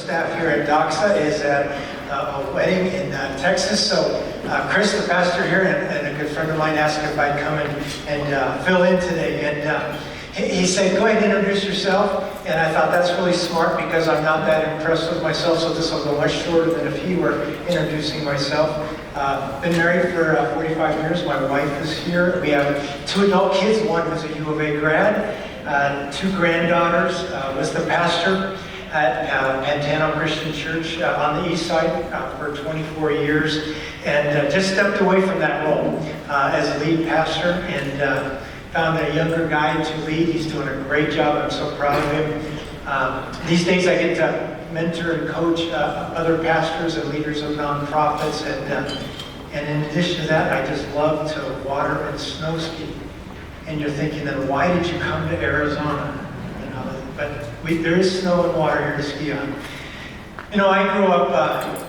staff here at Doxa is at a wedding in Texas. So Chris, the pastor here, and a good friend of mine asked if I'd come and fill in today. And he said, go ahead and introduce yourself. And I thought that's really smart because I'm not that impressed with myself, so this will go much shorter than if he were introducing myself. Been married for 45 years. My wife is here. We have 2 adult kids, one who's a U of A grad, 2 granddaughters, was the pastor at Pantano Christian Church on the east side for 24 years, and just stepped away from that role as lead pastor, and found a younger guy to lead. He's doing a great job. I'm so proud of him. These days I get to mentor and coach other pastors and leaders of nonprofits, and in addition to that, I just love to water and snow ski. And you're thinking, then why did you come to Arizona? But there is snow and water here to ski on. You know, I grew up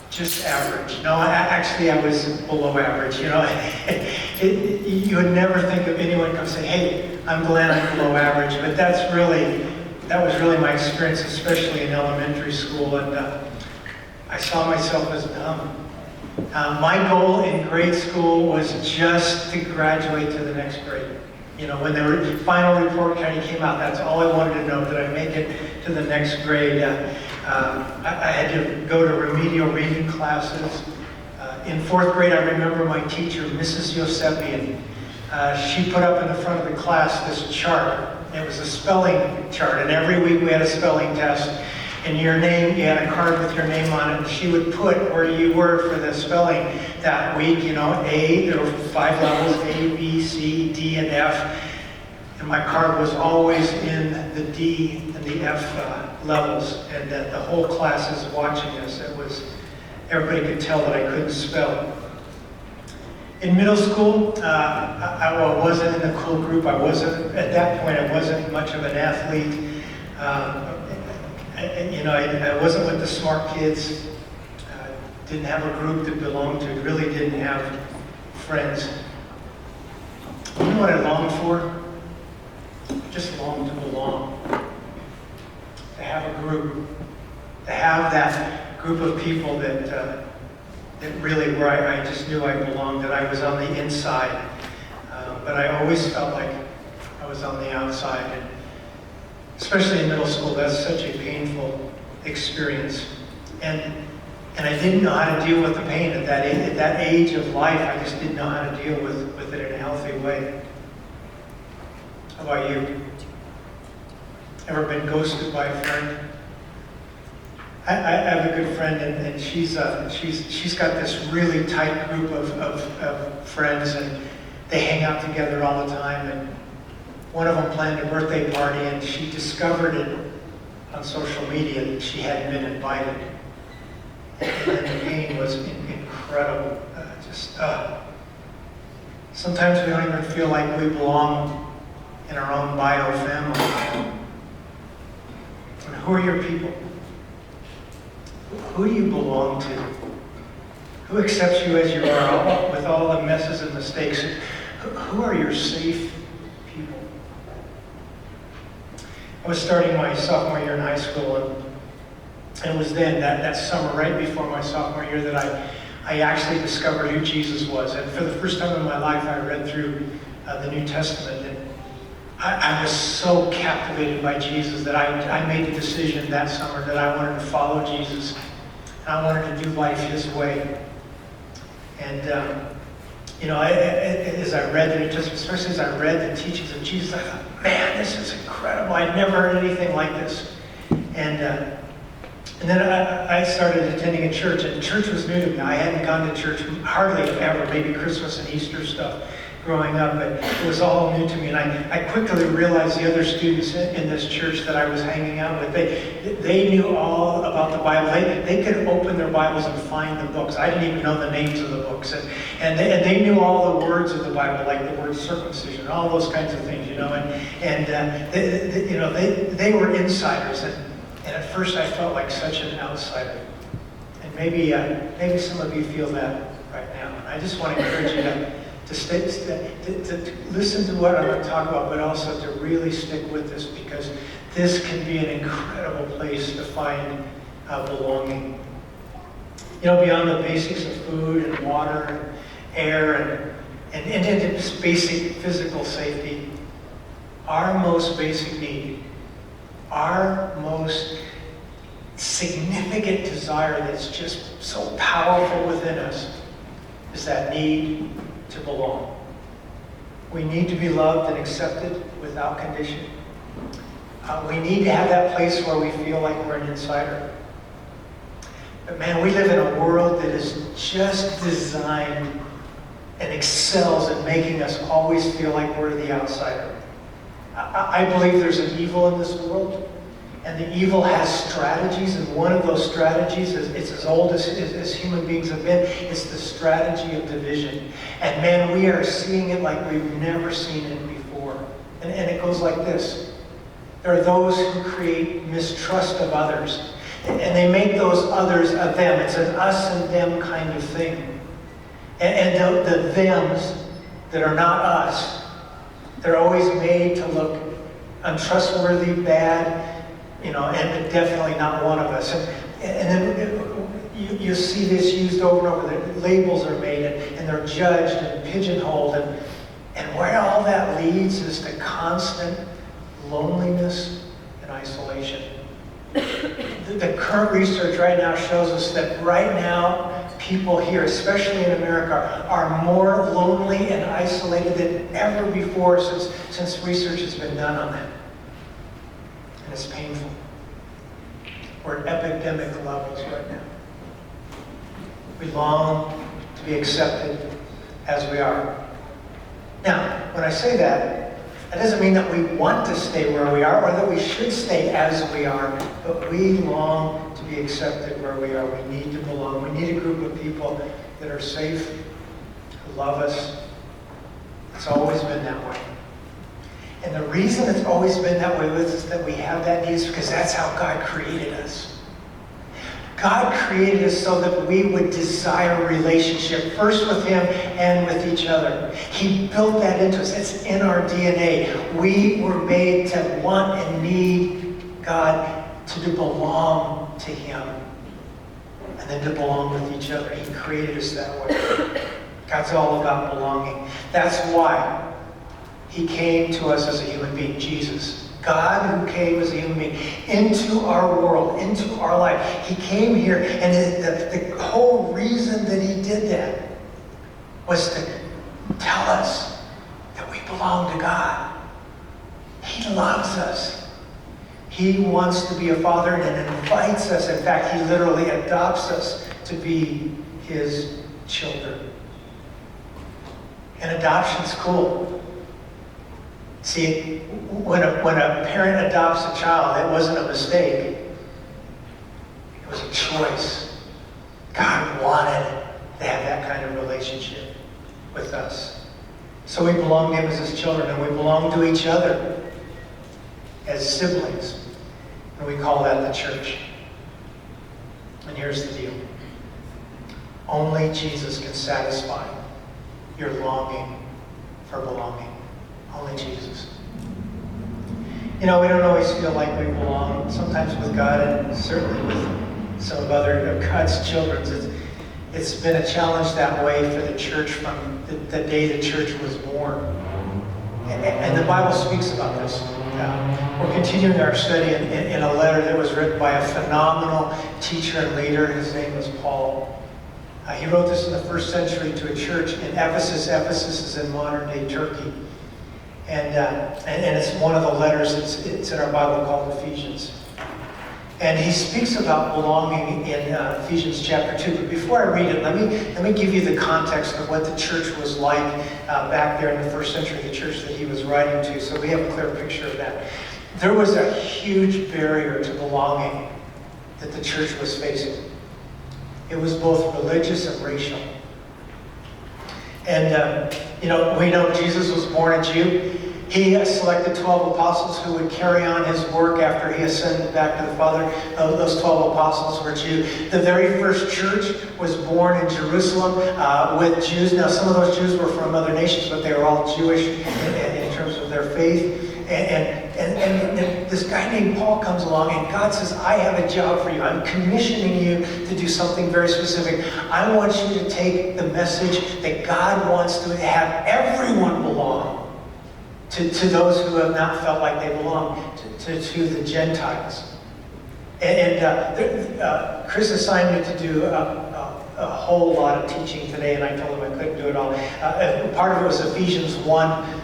just average. No, actually I was below average. You know, you would never think of anyone come say, hey, I'm glad I'm below average. But that was really my experience, especially in elementary school. And I saw myself as dumb. My goal in grade school was just to graduate to the next grade. You know, when the final report kind of came out, that's all I wanted to know. Did I make it to the next grade? I had to go to remedial reading classes. In 4th grade, I remember my teacher, Mrs. Yosepian. She put up in the front of the class this chart. It was a spelling chart, and every week we had a spelling test. And your name, you had a card with your name on it, and she would put where you were for the spelling that week. You know, A, there were 5 levels, A, B, C, D, and F. And my card was always in the D and the F levels, and the whole class is watching us. Everybody could tell that I couldn't spell. In middle school, I wasn't in the cool group. At that point, I wasn't much of an athlete. I wasn't with the smart kids, didn't have a group to belong to, really didn't have friends. You know what I longed for? I just longed to belong, to have a group, to have that group of people that really where I just knew I belonged, that I was on the inside, but I always felt like I was on the outside. And especially in middle school, that's such a painful experience. And I didn't know how to deal with the pain at that age of life. I just didn't know how to deal with it in a healthy way. How about you? Ever been ghosted by a friend? I have a good friend, and she's got this really tight group of friends, and they hang out together all the time. And one of them planned a birthday party, and she discovered it on social media that she hadn't been invited. And the pain was incredible. Sometimes we don't even feel like we belong in our own bio family. And who are your people? Who do you belong to? Who accepts you as you are, with all the messes and mistakes? Who are your safe people? I was starting my sophomore year in high school, and it was then, that summer, right before my sophomore year, that I actually discovered who Jesus was. And for the first time in my life, I read through the New Testament, and I was so captivated by Jesus that I made the decision that summer that I wanted to follow Jesus. And I wanted to do life His way. And as I read the New Testament, especially as I read the teachings of Jesus, I thought, man, this is incredible. I'd never heard anything like this. And then I started attending a church, and church was new to me. I hadn't gone to church hardly ever, maybe Christmas and Easter stuff growing up, but it was all new to me. And I quickly realized the other students in this church that I was hanging out with, they knew all about the Bible. They could open their Bibles and find the books. I didn't even know the names of the books. And they knew all the words of the Bible, like the word circumcision, all those kinds of things, you know. They were insiders. And at first I felt like such an outsider. And maybe some of you feel that right now. And I just want to encourage you to listen to what I'm going to talk about, but also to really stick with this, because this can be an incredible place to find belonging. Beyond the basics of food and water and air and just basic physical safety, our most basic need, our most significant desire that's just so powerful within us is that need to belong. We need to be loved and accepted without condition. We need to have that place where we feel like we're an insider. But man, we live in a world that is just designed and excels at making us always feel like we're the outsider. I believe there's an evil in this world, and the evil has strategies, and one of those strategies, it's as old as human beings have been, it's the strategy of division. And man, we are seeing it like we've never seen it before. And it goes like this. There are those who create mistrust of others, and they make those others a them. It's an us and them kind of thing. And the thems that are not us, they're always made to look untrustworthy, bad, and definitely not one of us. And then you see this used over and over. The labels are made, and they're judged and pigeonholed. And where all that leads is to constant loneliness and isolation. The current research right now shows us that right now, people here, especially in America, are more lonely and isolated than ever before since research has been done on that. And it's painful. We're at epidemic levels right now. We long to be accepted as we are. Now, when I say that doesn't mean that we want to stay where we are or that we should stay as we are, but we long to be accepted where we are. We need to belong. We need a group of people that are safe, who love us. It's always been that way. And the reason it's always been that way with us, that we have that need, is because that's how God created us. God created us so that we would desire a relationship, first with Him and with each other. He built that into us. It's in our DNA. We were made to want and need God, to belong to Him, and then to belong with each other. He created us that way. God's all about belonging. That's why He came to us as a human being, Jesus. God who came as a human being into our world, into our life. He came here, and the whole reason that He did that was to tell us that we belong to God. He loves us. He wants to be a father and invites us. In fact, He literally adopts us to be His children. And adoption's cool. See, when a parent adopts a child, it wasn't a mistake. It was a choice. God wanted to have that kind of relationship with us. So we belong to Him as His children, and we belong to each other as siblings. And we call that the church. And here's the deal. Only Jesus can satisfy your longing for belonging. Only Jesus. We don't always feel like we belong, sometimes with God and certainly with some of other God's children. It's been a challenge that way for the church from the day the church was born. And the Bible speaks about this. We're continuing our study in a letter that was written by a phenomenal teacher and leader. His name was Paul. He wrote this in the first century to a church in Ephesus. Ephesus is in modern-day Turkey. And it's one of the letters it's in our Bible called Ephesians. And he speaks about belonging in Ephesians chapter 2. But before I read it, let me give you the context of what the church was like back there in the first century, the church that he was writing to, so we have a clear picture of that. There was a huge barrier to belonging that the church was facing. It was both religious and racial. And, we know Jesus was born a Jew. He selected 12 apostles who would carry on his work after he ascended back to the Father. Those 12 apostles were Jews. The very first church was born in Jerusalem with Jews. Now, some of those Jews were from other nations, but they were all Jewish in terms of their faith. And this guy guy named Paul comes along, and God says, I have a job for you. I'm commissioning you to do something very specific. I want you to take the message that God wants to have everyone belong to those who have not felt like they belong, to the Gentiles. And Chris assigned me to do a whole lot of teaching today, and I told him I couldn't do it all. Part of it was Ephesians 1,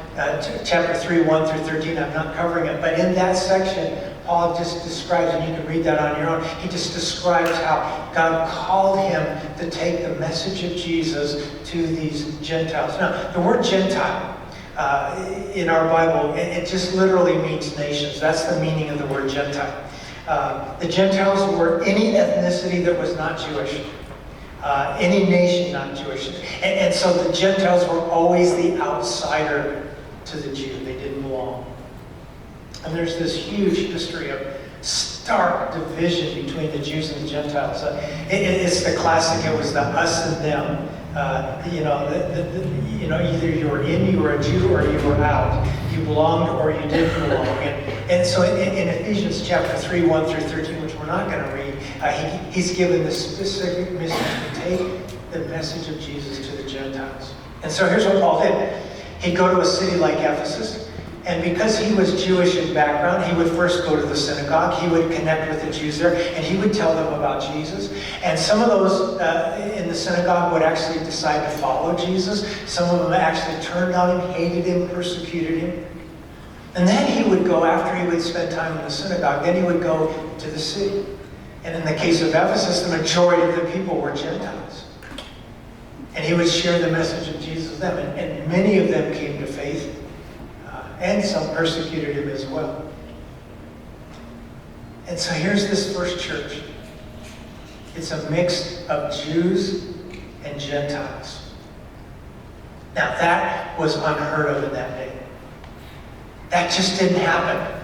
chapter 3, 1 through 13. I'm not covering it, but in that section, Paul just describes, and you can read that on your own, he just describes how God called him to take the message of Jesus to these Gentiles. Now, the word Gentile, in our Bible, it just literally means nations. That's the meaning of the word Gentile. The Gentiles were any ethnicity that was not Jewish, any nation not Jewish. And so the Gentiles were always the outsider to the Jew. They didn't belong. And there's this huge history of stark division between the Jews and the Gentiles. It's the classic, it was the us and them. Either you were in, you were a Jew, or you were out. You belonged or you didn't belong. And so in Ephesians chapter 3, 1 through 13, which we're not going to read, he's given the specific mission to take the message of Jesus to the Gentiles. And so here's what Paul did. He'd go to a city like Ephesus, and because he was Jewish in background, he would first go to the synagogue. He would connect with the Jews there, and he would tell them about Jesus. And some of those in the synagogue would actually decide to follow Jesus. Some of them actually turned on him, hated him, persecuted him. And then he would go, after he would spend time in the synagogue, then he would go to the city. And in the case of Ephesus, the majority of the people were Gentiles. And he would share the message of Jesus with them. And many of them came to faith. And some persecuted him as well. And so here's this first church. It's a mix of Jews and Gentiles. Now that was unheard of in that day. That just didn't happen.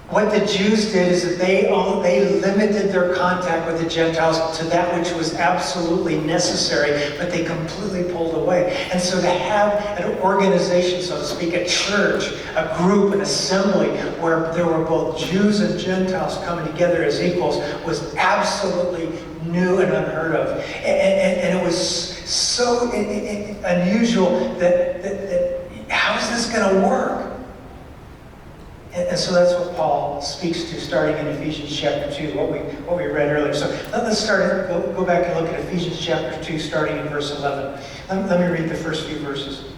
What the Jews did is that they limited their contact with the Gentiles to that which was absolutely necessary, but they completely pulled away. And so to have an organization, so to speak, a church, a group, an assembly, where there were both Jews and Gentiles coming together as equals was absolutely new and unheard of. And it was so unusual that how is this going to work? And so that's what Paul speaks to, starting in Ephesians chapter 2, what we read earlier. So let's go back and look at Ephesians chapter 2, starting in verse 11. Let me read the first few verses.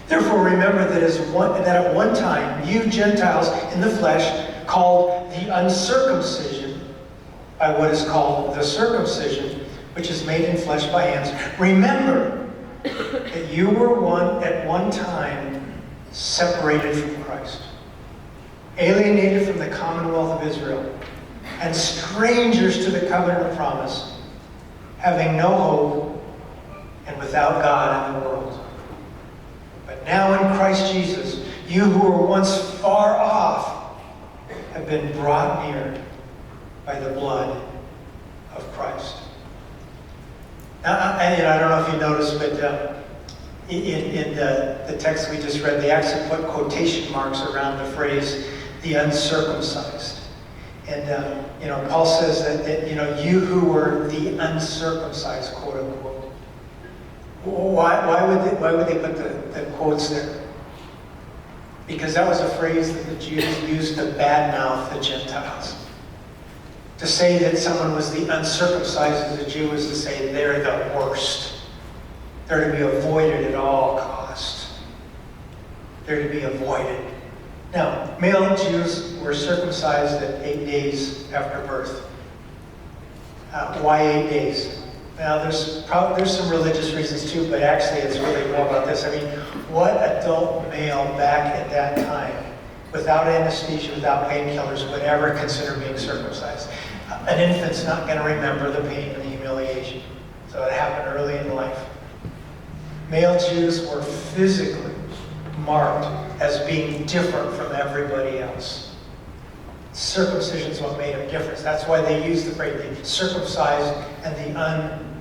Therefore remember that at one time you Gentiles in the flesh, called the uncircumcision by what is called the circumcision, which is made in flesh by hands. Remember that you were at one time separated from Christ, alienated from the commonwealth of Israel, and strangers to the covenant of promise, having no hope and without God in the world. But now in Christ Jesus, you who were once far off have been brought near by the blood of Christ. Now, I don't know if you noticed, but in the text we just read, they actually put quotation marks around the phrase, the uncircumcised. And, Paul says that you who were the uncircumcised, quote unquote. Why would they put the quotes there? Because that was a phrase that the Jews used to badmouth the Gentiles. To say that someone was the uncircumcised as a Jew was to say they're the worst. They're to be avoided at all costs. They're to be avoided. Now, male Jews were circumcised at 8 days after birth. Why 8 days? Now, there's some religious reasons too, but actually it's really more about this. I mean, what adult male back at that time, without anesthesia, without painkillers, would ever consider being circumcised? An infant's not going to remember the pain and the humiliation. So it happened early in life. Male Jews were physically marked as being different from everybody else. Circumcision is what made them different. That's why they used the phrase the circumcised and the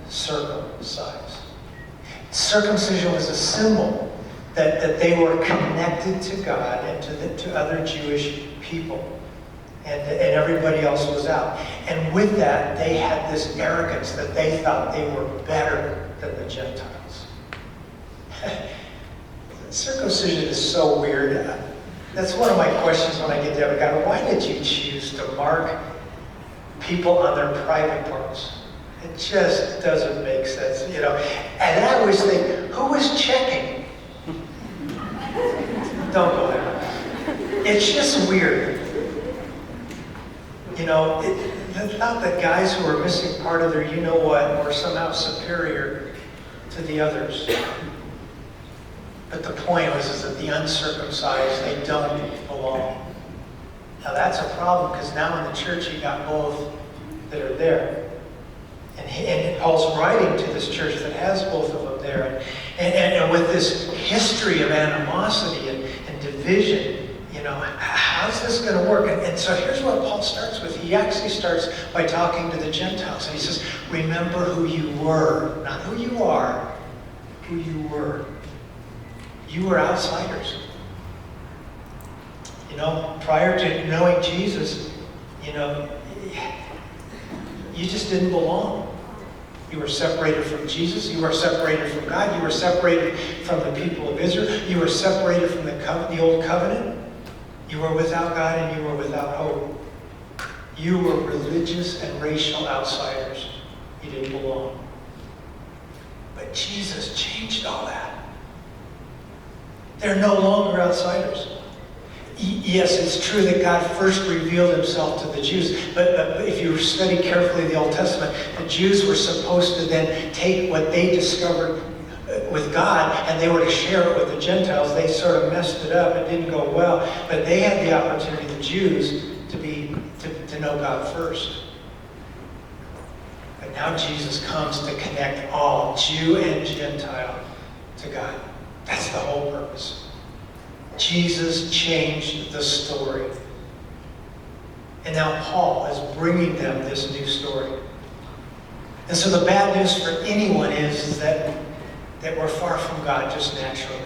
uncircumcised. Circumcision was a symbol that they were connected to God and to other Jewish people. And everybody else was out. And with that, they had this arrogance that they thought they were better than the Gentiles. Circumcision is so weird. That's one of my questions when I get there. God, why did you choose to mark people on their private parts? It just doesn't make sense, you know. And I always think, who was checking? Don't go there. It's just weird. You know, it's not that guys who are missing part of their you-know-what were somehow superior to the others. But the point is that the uncircumcised, they don't belong. Now that's a problem, because now in the church you got both that are there. And Paul's writing to this church that has both of them there. And with this history of animosity and division, you know, how's this going to work? And so here's what Paul starts with. He actually starts by talking to the Gentiles. And he says, remember who you were. Not who you are, who you were. You were outsiders. You know, prior to knowing Jesus, you know, you just didn't belong. You were separated from Jesus. You were separated from God. You were separated from the people of Israel. You were separated from the old covenant. You were without God and you were without hope. You were religious and racial outsiders. You didn't belong. But Jesus changed all that. They're no longer outsiders. Yes, it's true that God first revealed himself to the Jews, but if you study carefully the Old Testament, the Jews were supposed to then take what they discovered with God and they were to share it with the Gentiles. They sort of messed it up. It didn't go well, but they had the opportunity, the Jews, to know God first. But now Jesus comes to connect all, Jew and Gentile, to God. That's the whole purpose. Jesus changed the story. And now Paul is bringing them this new story. And so the bad news for anyone is that we're far from God just naturally.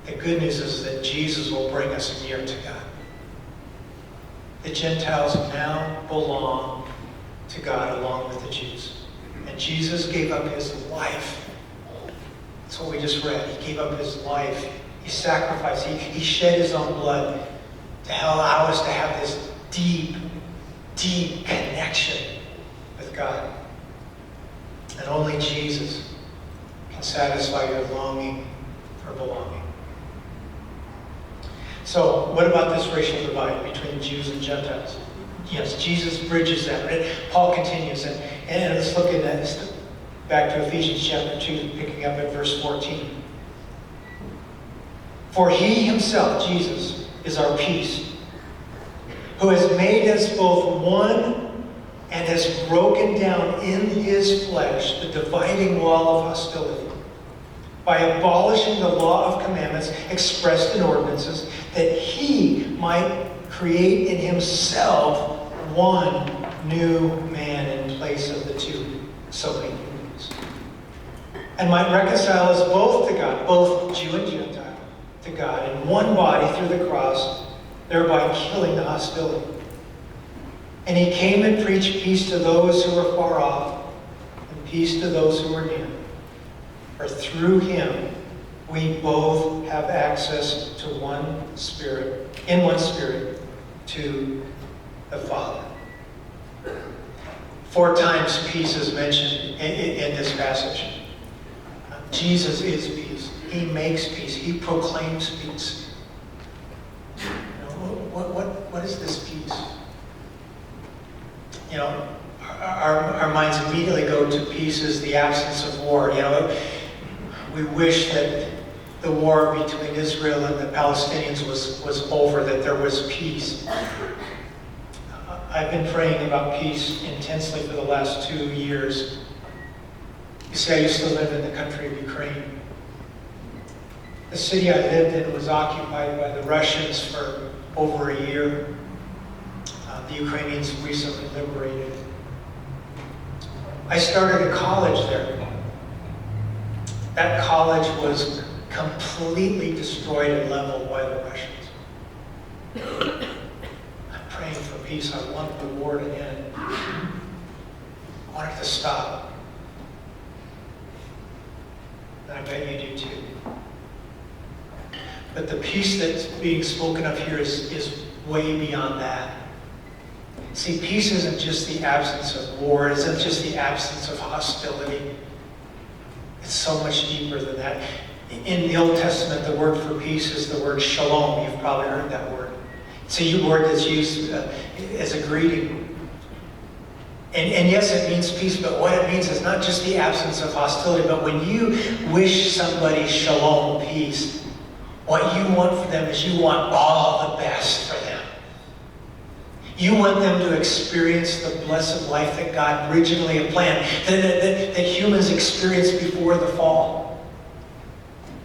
The good news is that Jesus will bring us near to God. The Gentiles now belong to God along with the Jews. And Jesus gave up his life. That's what we just read. He gave up his life. He sacrificed. He shed his own blood to allow us to have this deep, deep connection with God. And only Jesus can satisfy your longing for belonging. So, what about this racial divide between Jews and Gentiles? Yes, Jesus bridges that. Right? Paul continues, and let's look at that. Back to Ephesians chapter 2, picking up at verse 14. For he himself, Jesus, is our peace, who has made us both one and has broken down in his flesh the dividing wall of hostility by abolishing the law of commandments expressed in ordinances, that he might create in himself one new man in place of the two, so many humans, and might reconcile us both to God, both Jew and Gentile, to God in one body through the cross, thereby killing the hostility. And he came and preached peace to those who were far off, and peace to those who were near. For through him we both have access to one Spirit, to the Father. 4 times peace is mentioned in this passage. Jesus is peace. He makes peace. He proclaims peace. You know, what is this peace? You know, our minds immediately go to peace as the absence of war. You know, we wish that the war between Israel and the Palestinians was over, that there was peace. I've been praying about peace intensely for the last 2 years. You see, I used to live in the country of Ukraine. The city I lived in was occupied by the Russians for over a year. The Ukrainians recently liberated. I started a college there. That college was completely destroyed and leveled by the Russians. I'm praying for peace. I want the war to end. I want it to stop. And I bet you do too. But the peace that's being spoken of here is way beyond that. See, peace isn't just the absence of war. It isn't just the absence of hostility. It's so much deeper than that. In the Old Testament, the word for peace is the word shalom. You've probably heard that word. It's a word that's used as a greeting. And yes, it means peace, but what it means is not just the absence of hostility, but when you wish somebody shalom, peace, what you want for them is you want all the best for them. You want them to experience the blessed life that God originally had planned, that humans experienced before the fall.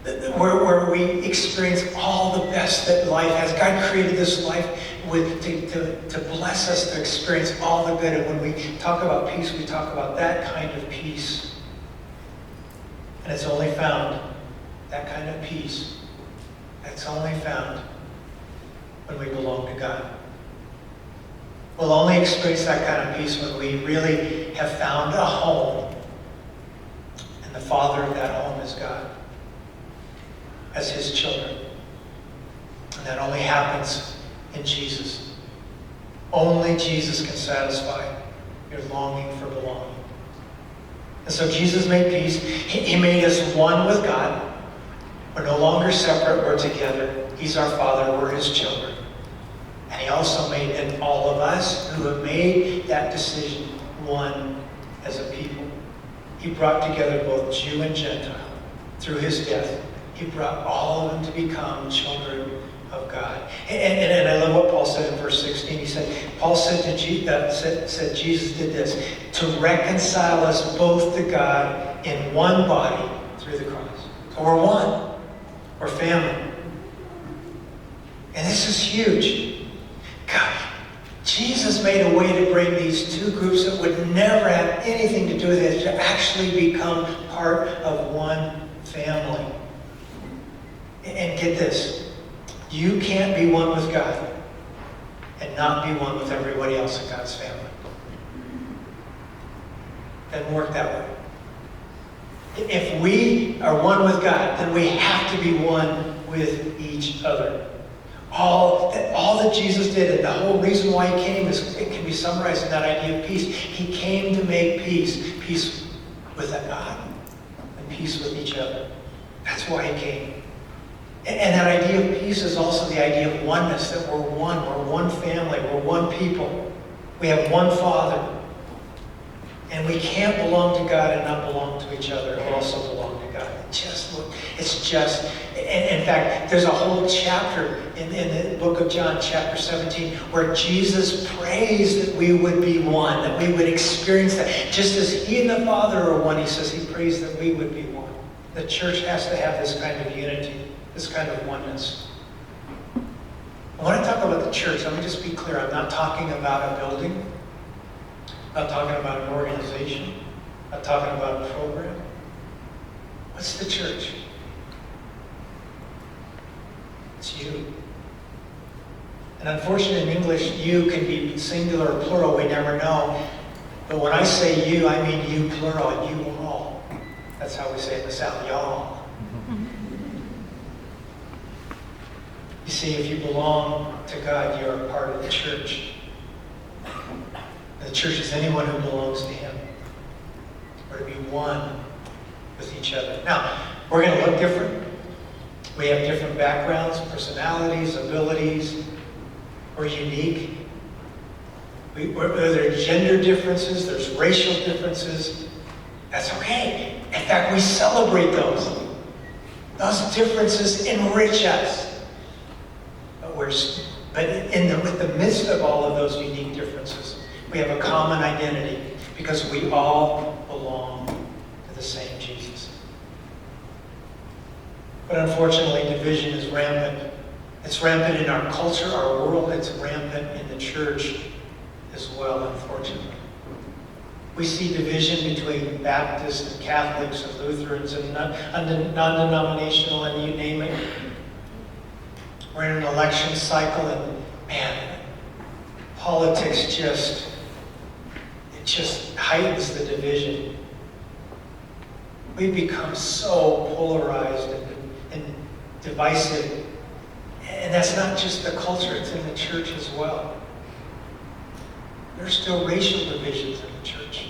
Where we experience all the best that life has. God created this life to bless us, to experience all the good. And when we talk about peace, we talk about that kind of peace. And it's only found, that kind of peace, it's only found when we belong to God. We'll only experience that kind of peace when we really have found a home. And the Father of that home is God, as His children. And that only happens in Jesus. Only Jesus can satisfy your longing for belonging. And so Jesus made peace. He made us one with God. We're no longer separate, we're together. He's our Father, we're His children. And He also made in all of us who have made that decision one as a people. He brought together both Jew and Gentile through His death. He brought all of them to become children of God. And I love what Paul said in verse 16. He said, Paul said Jesus did this, to reconcile us both to God in one body through the cross. So we're one. We're family. And this is huge. God, Jesus made a way to bring these two groups that would never have anything to do with it to actually become part of one family. And get this, you can't be one with God and not be one with everybody else in God's family. It doesn't work that way. If we are one with God, then we have to be one with each other. All that Jesus did, and the whole reason why He came, it can be summarized in that idea of peace. He came to make peace. Peace with God and peace with each other. That's why He came. And that idea of peace is also the idea of oneness, that we're one family, we're one people. We have one Father. And we can't belong to God and not belong to each other, or also belong to God. And in fact, there's a whole chapter in the book of John, chapter 17, where Jesus prays that we would be one, that we would experience that. Just as He and the Father are one, He says He prays that we would be one. The church has to have this kind of unity, this kind of oneness. When I talk about the church, let me just be clear. I'm not talking about a building. I'm not talking about an organization. I'm not talking about a program. What's the church? It's you. And unfortunately in English, you can be singular or plural. We never know. But when I say you, I mean you plural, you all. That's how we say it in the South, y'all. You see, if you belong to God, you're a part of the church. The church is anyone who belongs to Him. We're to be one with each other. Now, we're going to look different. We have different backgrounds, personalities, abilities. We're unique. There are gender differences, there's racial differences. That's okay. In fact, we celebrate those. Those differences enrich us. But with the midst of all of those unique differences, we have a common identity because we all belong to the same Jesus. But unfortunately, division is rampant. It's rampant in our culture, our world. It's rampant in the church as well, unfortunately. We see division between Baptists and Catholics and Lutherans and non-denominational and you name it. We're in an election cycle, and man, politics just heightens the division. We've become so polarized and divisive. And that's not just the culture, it's in the church as well. There's still racial divisions in the church.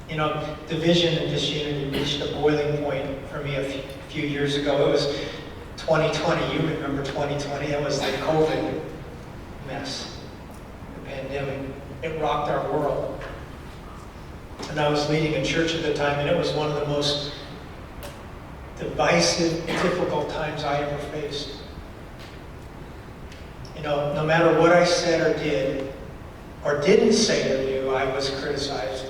You know, division and disunity reached a boiling point for me a few years ago. It was 2020. You remember 2020? It was the COVID mess, the pandemic. It rocked our world. And I was leading a church at the time, and it was one of the most divisive, difficult times I ever faced. You know, no matter what I said or did, or didn't say or do, I was criticized.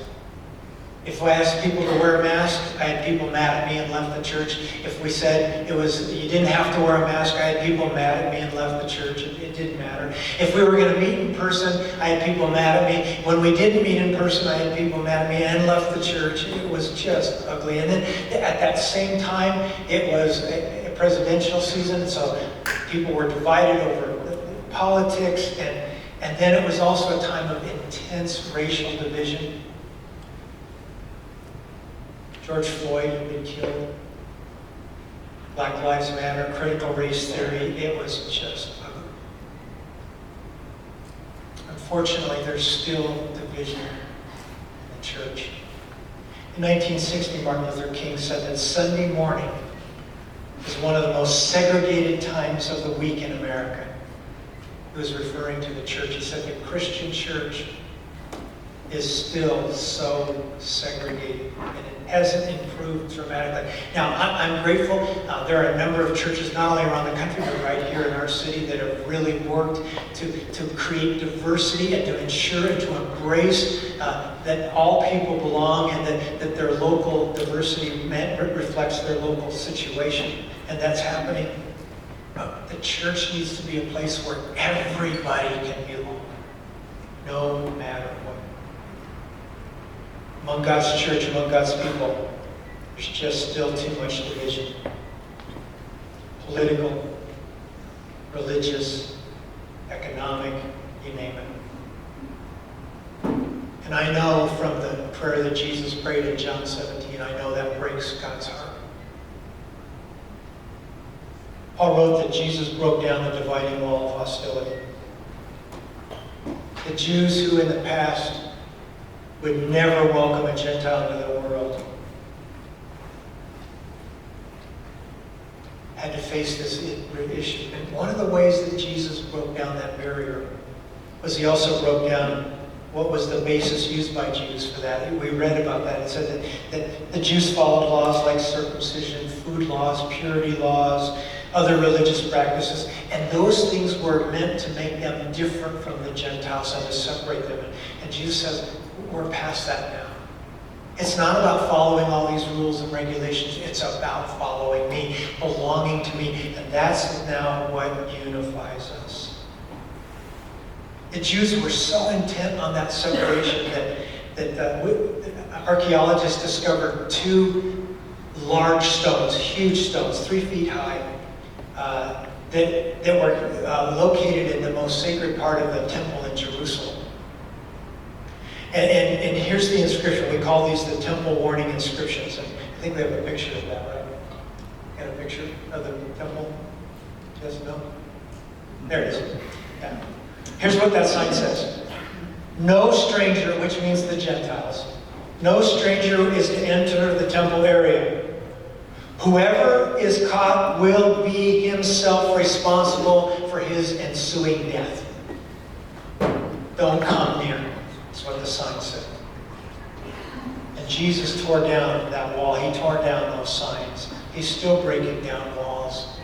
If I asked people to wear a mask, I had people mad at me and left the church. If we said you didn't have to wear a mask, I had people mad at me and left the church. It didn't matter. If we were going to meet in person, I had people mad at me. When we didn't meet in person, I had people mad at me and left the church. It was just ugly. And then at that same time, it was a presidential season, so people were divided over politics, and then it was also a time of intense racial division. George Floyd had been killed. Black Lives Matter, critical race theory, it was just ugly. Unfortunately, there's still division in the church. In 1960, Martin Luther King said that Sunday morning is one of the most segregated times of the week in America. He was referring to the church. He said the Christian church is still so segregated, and it hasn't improved dramatically. Now, I'm grateful. There are a number of churches, not only around the country, but right here in our city, that have really worked to create diversity and to ensure and to embrace that all people belong, and that their local diversity reflects their local situation. And that's happening. But the church needs to be a place where everybody can belong, no matter what. Among God's church, among God's people, there's just still too much division. Political, religious, economic, you name it. And I know from the prayer that Jesus prayed in John 17, I know that breaks God's heart. Paul wrote that Jesus broke down the dividing wall of hostility. The Jews who in the past would never welcome a Gentile into their world had to face this issue. And one of the ways that Jesus broke down that barrier was he also broke down what was the basis used by Jews for that. We read about that. It said that the Jews followed laws like circumcision, food laws, purity laws, other religious practices, and those things were meant to make them different from the Gentiles and to separate them. And Jesus says, we're past that now. It's not about following all these rules and regulations. It's about following me, belonging to me, and that's now what unifies us. The Jews were so intent on that separation that archaeologists discovered two large stones, huge stones, 3 feet high, that were located in the most sacred part of the temple in Jerusalem. And here's the inscription. We call these the temple warning inscriptions. And I think we have a picture of that, right? Got a picture of the temple? Yes, no? There it is. Yeah. Here's what that sign says. No stranger, which means the Gentiles, no stranger is to enter the temple area. Whoever is caught will be himself responsible for his ensuing death. Don't come near. That's what the sign said. And Jesus tore down that wall. He tore down those signs. He's still breaking down walls.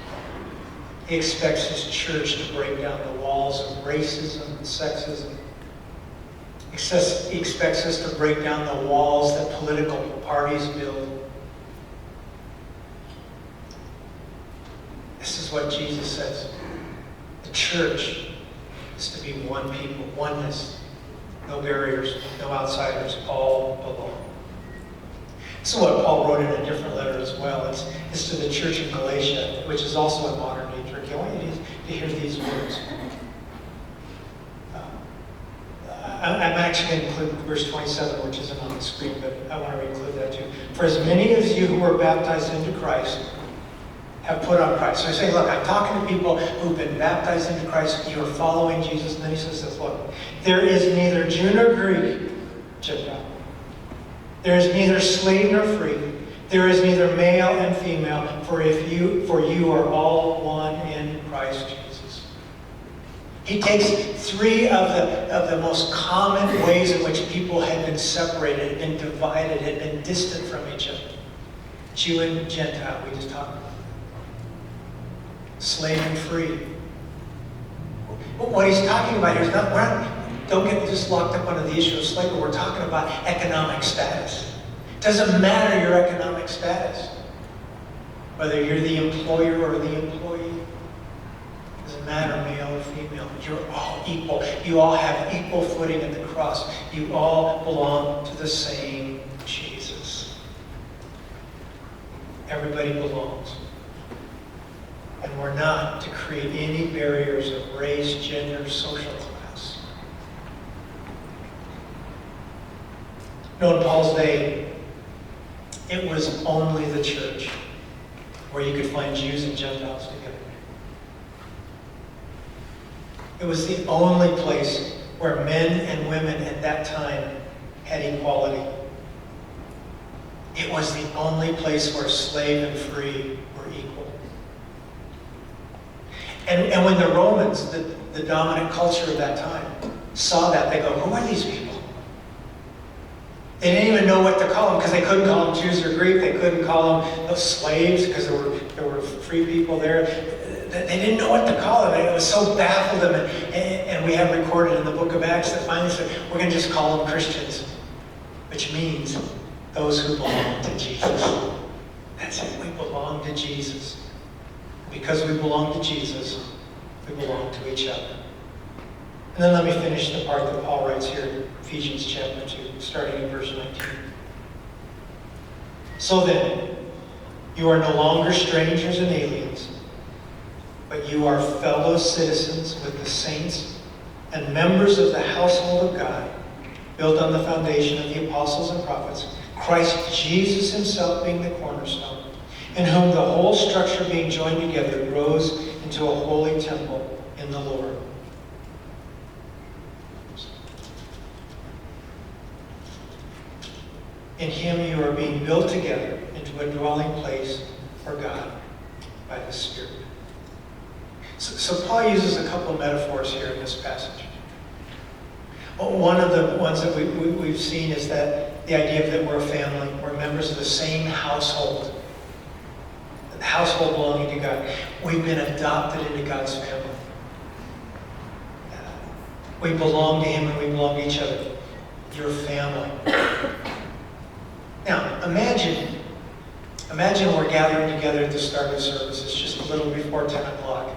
He expects his church to break down the walls of racism and sexism. He expects us to break down the walls that political parties build. This is what Jesus says. The church is to be one people, oneness. No barriers, no outsiders, all belong. This is what Paul wrote in a different letter as well. It's to the church in Galatia, which is also a modern-day Turkey. I want you to to hear these words. I'm actually going to include verse 27, which isn't on the screen, but I want to include that too. For as many of you who were baptized into Christ have put on Christ. So I say, look, I'm talking to people who've been baptized into Christ. You are following Jesus. And then he says this, look, there is neither Jew nor Greek, Gentile. There is neither slave nor free. There is neither male and female, for you are all one in Christ Jesus. He takes three of the most common ways in which people had been separated, had been divided, had been distant from each other. Jew and Gentile, we just talked about. Slave and free. What he's talking about here is don't get just locked up under the issue of slavery. We're talking about economic status. It doesn't matter your economic status. Whether you're the employer or the employee. It doesn't matter male or female. You're all equal. You all have equal footing at the cross. You all belong to the same Jesus. Everybody belongs. And we're not to create any barriers of race, gender, social class. No, in Paul's day, it was only the church where you could find Jews and Gentiles together. It was the only place where men and women at that time had equality. It was the only place where slave and free were equal. And when the Romans, the dominant culture of that time, saw that, they go, who are these people? They didn't even know what to call them because they couldn't call them Jews or Greek. They couldn't call them slaves because there were free people there. They didn't know what to call them. It was so baffled them. And we have recorded in the book of Acts that finally said, we're going to just call them Christians, which means those who belong to Jesus. That's it. We belong to Jesus. Because we belong to Jesus, we belong to each other. And then let me finish the part that Paul writes here in Ephesians chapter 2, starting in verse 19. So then, you are no longer strangers and aliens, but you are fellow citizens with the saints and members of the household of God, built on the foundation of the apostles and prophets, Christ Jesus himself being the cornerstone, in whom the whole structure being joined together grows into a holy temple in the Lord. In him you are being built together into a dwelling place for God by the Spirit. So Paul uses a couple of metaphors here in this passage. One of the ones that we've seen is that the idea that we're a family, we're members of the same household. The household belonging to God. We've been adopted into God's family. We belong to him and we belong to each other. Your family. Now, imagine we're gathering together at the start of the service. It's just a little before 10 o'clock.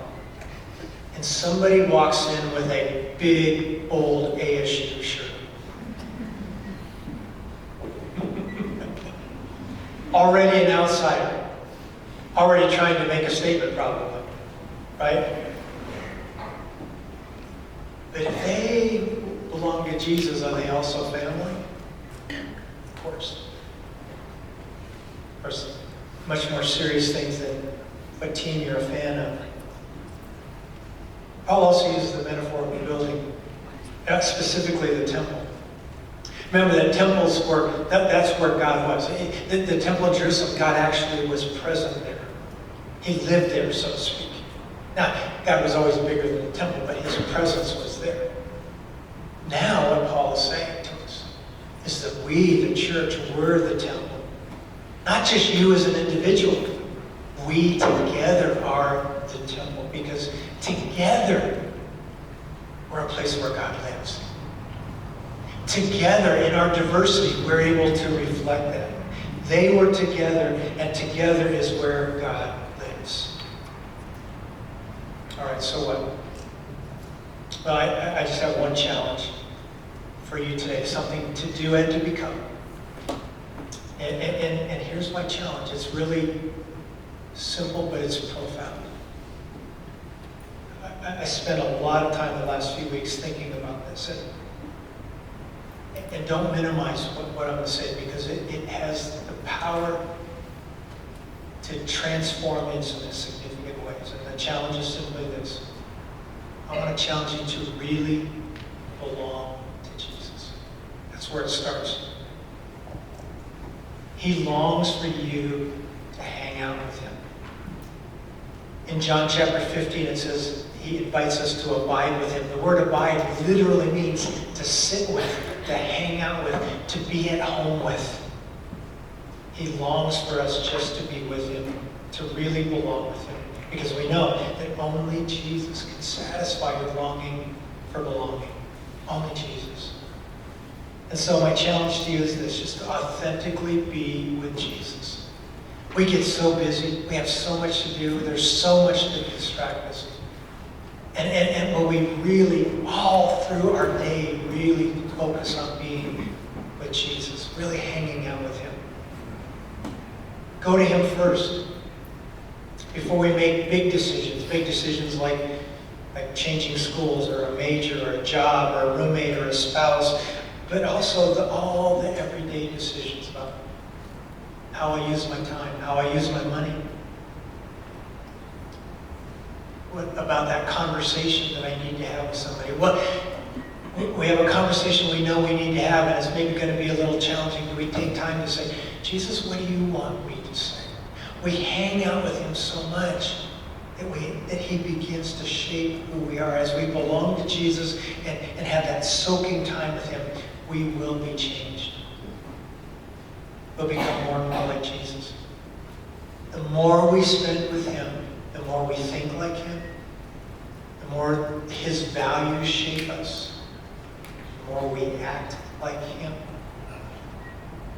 And somebody walks in with a big, old ASU shirt. Already an outsider. Already trying to make a statement, probably. Right? But if they belong to Jesus, are they also family? Of course. Of course, much more serious things than what team you're a fan of. Paul also uses the metaphor of a building, specifically the temple. Remember that temples were, that's where God was. The temple in Jerusalem, God actually was present there. He lived there, so to speak. Now, God was always bigger than the temple, but his presence was there. Now, what Paul is saying to us is that we, the church, we're the temple. Not just you as an individual. We together are the temple, because together we're a place where God lives. Together, in our diversity, we're able to reflect that. They were together, and together is where God lives. All right, so what? Well, I just have one challenge for you today, something to do and to become. And here's my challenge. It's really simple, but it's profound. I spent a lot of time the last few weeks thinking about this. And don't minimize what I'm going to say, because it has the power to transform in some significant ways. And the challenge is simply this. I want to challenge you to really belong to Jesus. That's where it starts. He longs for you to hang out with him. In John chapter 15, it says he invites us to abide with him. The word abide literally means to sit with, to hang out with, to be at home with. He longs for us just to be with him, to really belong with him. Because we know that only Jesus can satisfy your longing for belonging. Only Jesus. And so my challenge to you is this, just to authentically be with Jesus. We get so busy. We have so much to do. There's so much to distract us. And will we really, all through our day, really focus on being with Jesus, really hanging out with him? Go to him first. Before we make big decisions like changing schools or a major or a job or a roommate or a spouse, but also all the everyday decisions about how I use my time, how I use my money. What about that conversation that I need to have with somebody? We have a conversation we know we need to have, and it's maybe going to be a little challenging. Do we take time to say, Jesus, what do you want me to say? We hang out with him so much that he begins to shape who we are. As we belong to Jesus and have that soaking time with him, we will be changed. We'll become more and more like Jesus. The more we spend with him, the more we think like him, the more his values shape us, the more we act like him.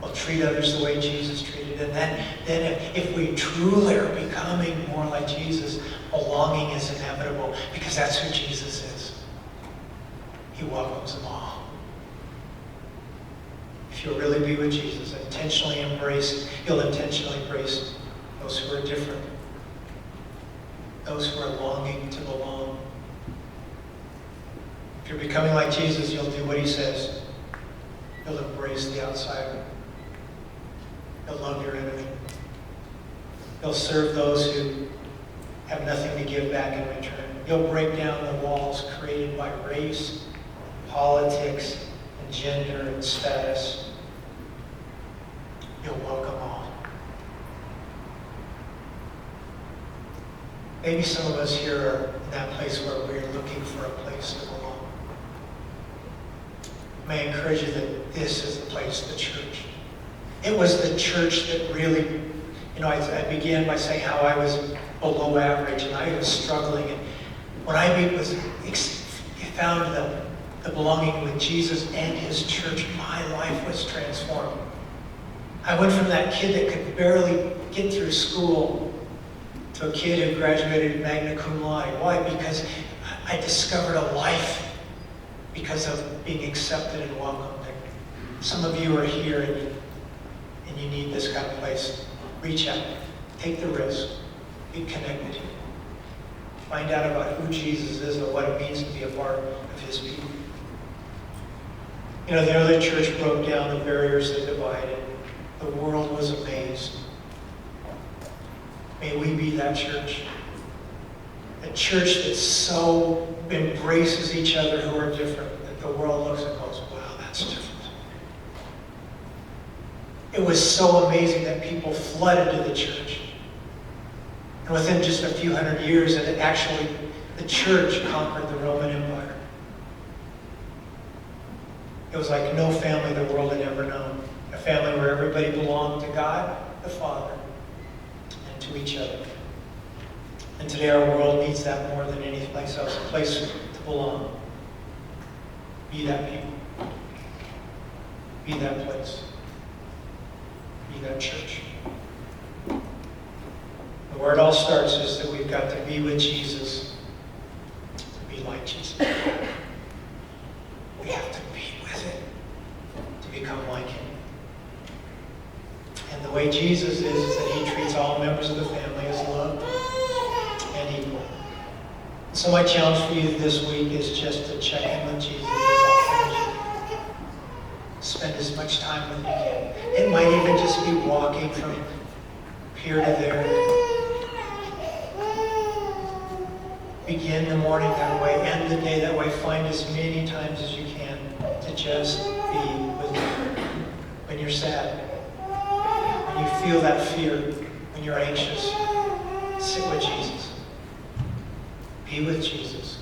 We'll treat others the way Jesus treated. And then if we truly are becoming more like Jesus, belonging is inevitable, because that's who Jesus is. He welcomes them all. If you'll really be with Jesus, you'll intentionally embrace those who are different, those who are longing to belong. If you're becoming like Jesus, you'll do what he says. You'll embrace the outsider. You'll love your enemy. You'll serve those who have nothing to give back in return. You'll break down the walls created by race, politics, and gender and status. You'll welcome all. Maybe some of us here are in that place where we're looking for a place to belong. May I encourage you that this is the place, the church. It was the church that really, I began by saying how I was below average and I was struggling. And when I found the belonging with Jesus and his church, my life was transformed. I went from that kid that could barely get through school to a kid who graduated magna cum laude. Why? Because I discovered a life because of being accepted and welcomed. Some of you are here and you need this kind of place. Reach out. Take the risk. Get connected here. Find out about who Jesus is and what it means to be a part of his people. The early church broke down the barriers that divided. The world was amazed. May we be that church. A church that so embraces each other who are different that the world looks and goes, wow, that's different. It was so amazing that people flooded to the church. And within just a few hundred years, the church conquered the Roman Empire. It was like no family the world had ever known. A family where everybody belonged to God, the Father, and to each other. And today our world needs that more than any place else, a place to belong. Be that people. Be that place. Be that church. And where it all starts is that we've got to be with Jesus, to be like Jesus. We have to be with him to become like him. And the way Jesus is that he treats all members of the family as loved and equal. So So my challenge for you this week is just to check in with Jesus as often as you can. Spend as much time with him. It might even just be walking from here to there. Begin the morning that way, end the day that way. Find as many times as you can to just be with him. When you're sad, when you feel that fear, when you're anxious, sit with Jesus. Be with Jesus.